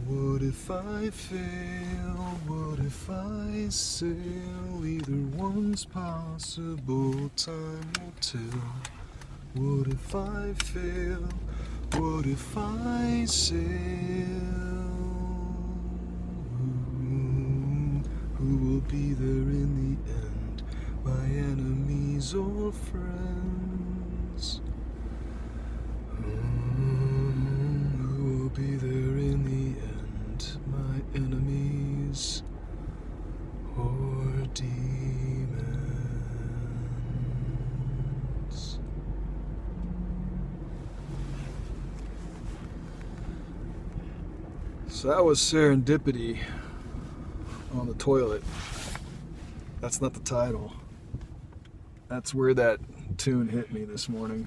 What if I fail? What if I sail? Either one's possible, time will tell. What if I fail? What if I sail? Who will be there in the end? My enemies or friends? Who will be there in the end? My enemies or demons? So that was Serendipity on the toilet. That's not the title. That's where that tune hit me this morning.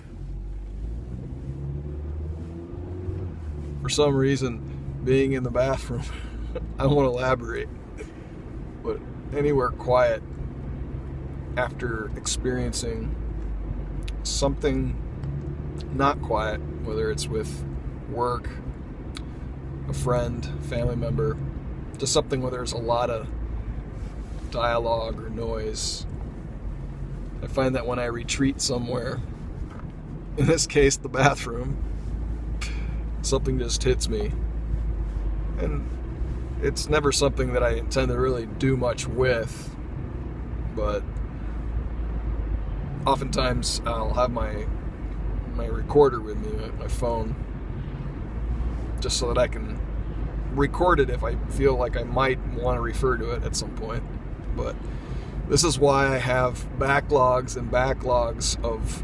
For some reason, being in the bathroom, I won't elaborate, but anywhere quiet after experiencing something not quiet, whether it's with work, a friend, family member, just something where there's a lot of dialogue or noise. I find that when I retreat somewhere, in this case the bathroom, something just hits me. And it's never something that I intend to really do much with, but oftentimes I'll have my recorder with me, my phone, just so that I can record it if I feel like I might want to refer to it at some point. But this is why I have backlogs and backlogs of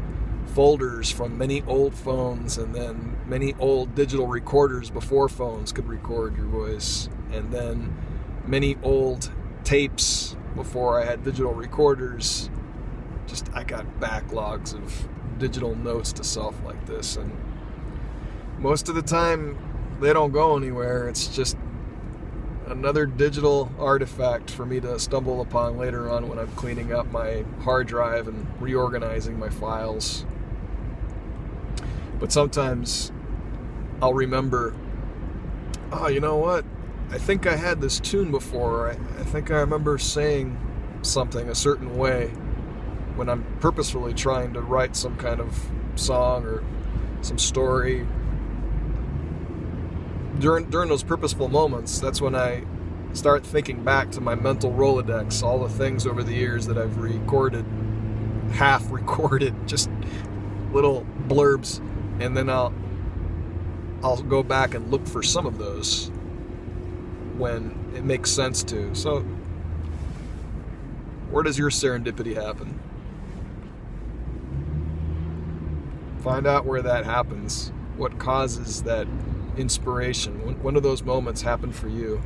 folders from many old phones, and then many old digital recorders before phones could record your voice, and then many old tapes before I had digital recorders. Just, I got backlogs of digital notes to self like this, and most of the time they don't go anywhere. It's just another digital artifact for me to stumble upon later on when I'm cleaning up my hard drive and reorganizing my files. But sometimes I'll remember, oh, you know what? I think I had this tune before. I think I remember saying something a certain way when I'm purposefully trying to write some kind of song or some story. During those purposeful moments, that's when I start thinking back to my mental Rolodex, all the things over the years that I've recorded, half recorded, just little blurbs, and then I'll go back and look for some of those when it makes sense to. So, where does your serendipity happen? Find out where that happens. What causes that inspiration? When do those moments happen for you?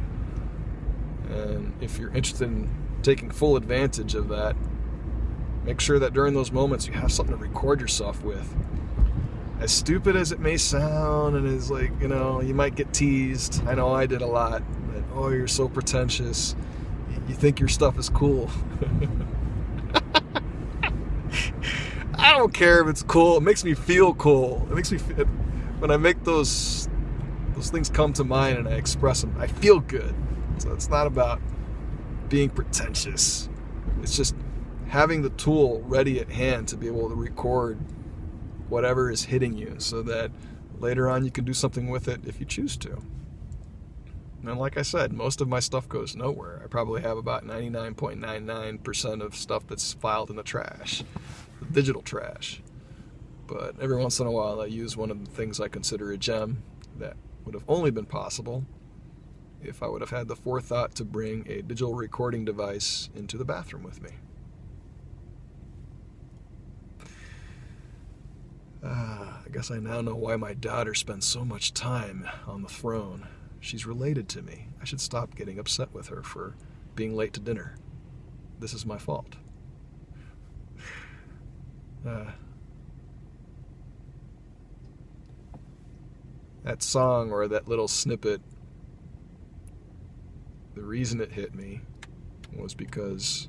And if you're interested in taking full advantage of that, make sure that during those moments you have something to record yourself with. As stupid as it may sound, and as like, you know, you might get teased. I know I did a lot. That, oh, you're so pretentious. You think your stuff is cool. I don't care if it's cool. It makes me feel cool. It makes me feel, when I make those things come to mind and I express them, I feel good. So it's not about being pretentious. It's just having the tool ready at hand to be able to record whatever is hitting you, so that later on you can do something with it if you choose to. And like I said, most of my stuff goes nowhere. I probably have about 99.99% of stuff that's filed in the trash, the digital trash. But every once in a while I use one of the things I consider a gem that would have only been possible if I would have had the forethought to bring a digital recording device into the bathroom with me. I guess I now know why my daughter spends so much time on the throne. She's related to me. I should stop getting upset with her for being late to dinner. This is my fault. That song, or that little snippet, the reason it hit me was because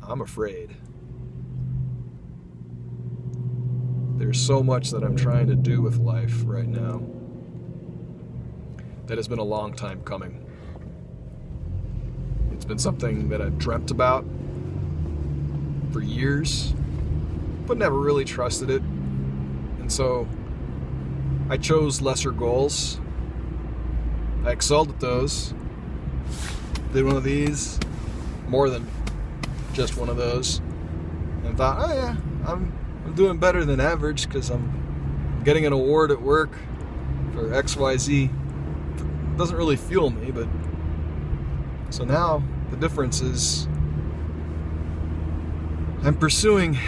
I'm afraid. There's so much that I'm trying to do with life right now. that has been a long time coming. It's been something that I've dreamt about for years, but never really trusted it. And so I chose lesser goals. I excelled at those. Did one of these, more than just one of those, and thought, oh yeah, I'm doing better than average because I'm getting an award at work for XYZ. It doesn't really fuel me, but so now the difference is I'm pursuing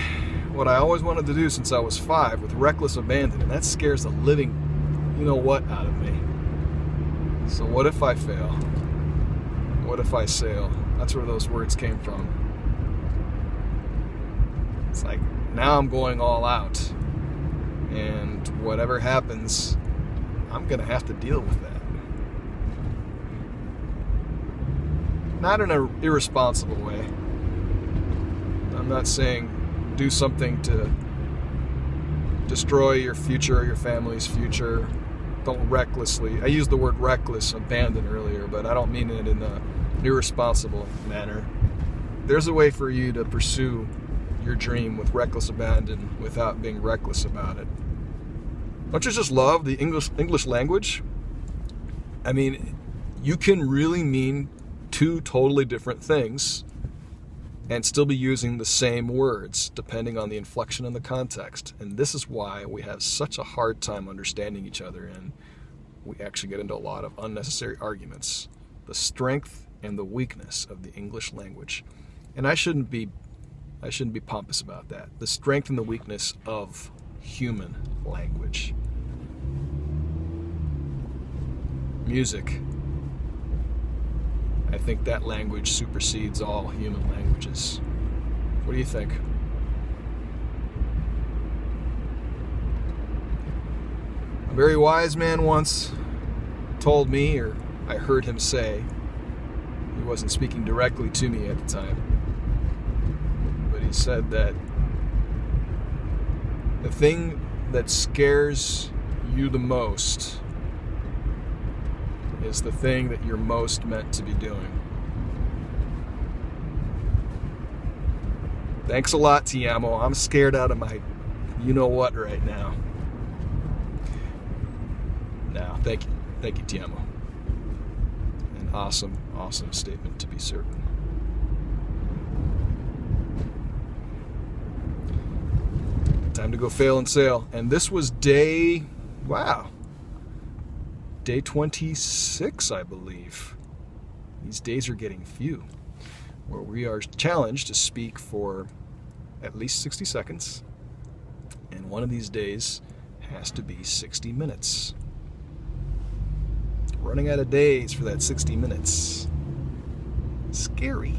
what I always wanted to do since I was 5 with reckless abandon, and that scares the living you-know-what out of me. So what if I fail? What if I sail? That's where those words came from. It's like, now I'm going all out, and whatever happens, I'm gonna have to deal with that. Not in an irresponsible way. I'm not saying do something to destroy your future or your family's future. Don't recklessly, I used the word reckless abandon earlier, but I don't mean it in an irresponsible manner. There's a way for you to pursue your dream with reckless abandon without being reckless about it. Don't you just love the English language? I mean, you can really mean 2 totally different things and still be using the same words depending on the inflection and the context. And this is why we have such a hard time understanding each other, and we actually get into a lot of unnecessary arguments. The strength and the weakness of the English language. And I shouldn't be pompous about that. The strength and the weakness of human language. Music. I think that language supersedes all human languages. What do you think? A very wise man once told me, or I heard him say, he wasn't speaking directly to me at the time, but he said that the thing that scares you the most is the thing that you're most meant to be doing. Thanks a lot, Tiamo. I'm scared out of my you-know-what right now. Now, thank you, Tiamo. An awesome, awesome statement to be certain. Time to go fail and sail. And this was day 26, I believe. These days are getting few, where we are challenged to speak for at least 60 seconds, and one of these days has to be 60 minutes. Running out of days for that 60 minutes. Scary.